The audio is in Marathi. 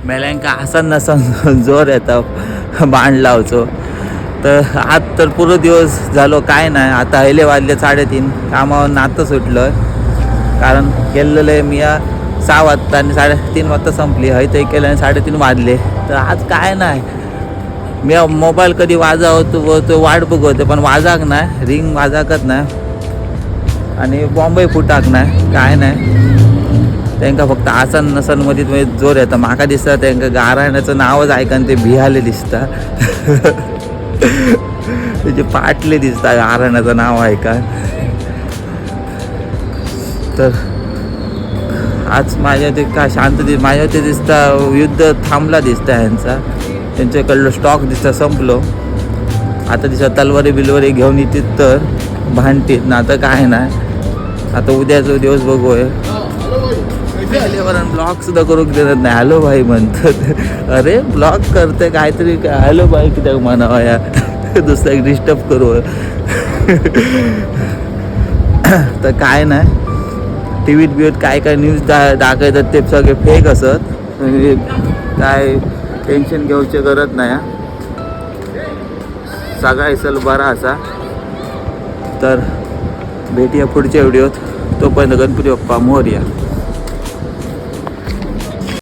मेल्यांका हसन नसन जोर येता बाण लावचो. तर आज तर पुरो दिवस झालो काय नाही. आता अहिले वाजले 3:30 कामावर नातं सुटलं कारण गेलेलं मी 6 वाजता आणि 3:30 वाजता संपली. हय ते केलं आणि 3:30 वाजले. तर आज काय नाही. मी मोबाईल कधी वाजावतो तो वाट बघतो पण वाजाक नाही, रिंग वाजाकच नाही आणि बॉम्बे फुटाक नाही, काय नाही. त्यांना फक्त आसन नसन मध्ये जोर येता. म्हाका दिसता त्यांना गाराण्याचं नावच ऐकून ते भियाले दिसता. त्याचे पाटले दिसता गाराण्याचं नाव ऐका. तर आज माझ्या ते काय शांत माझ्या ते दिसता युद्ध थांबला दिसता ह्यांचा. त्यांच्याकडलं स्टॉक दिसता संपलो. आता दिसता तलवारी बिलवारी घेऊन येतात तर भांडतील ना. आता काय नाही. आता उद्याचा दिवस बघूय. ब्लॉग सुद्धा करून देत नाही. हॅलो भाई म्हणतात. अरे ब्लॉग करते काहीतरी हॅलो भाई कित्याक म्हणावं या. दुसरा एक डिस्टर्ब करू. तर काय नाही. टी व्हीत बिवीत काय काय न्यूज दाखवतात ते सगळे फेक असत. काय टेन्शन घेऊची गरज नाही. सगळा इसल बरा असा. तर भेटूया पुढच्या व्हिडिओत. तोपर्यंत गणपती बाप्पा मोरया.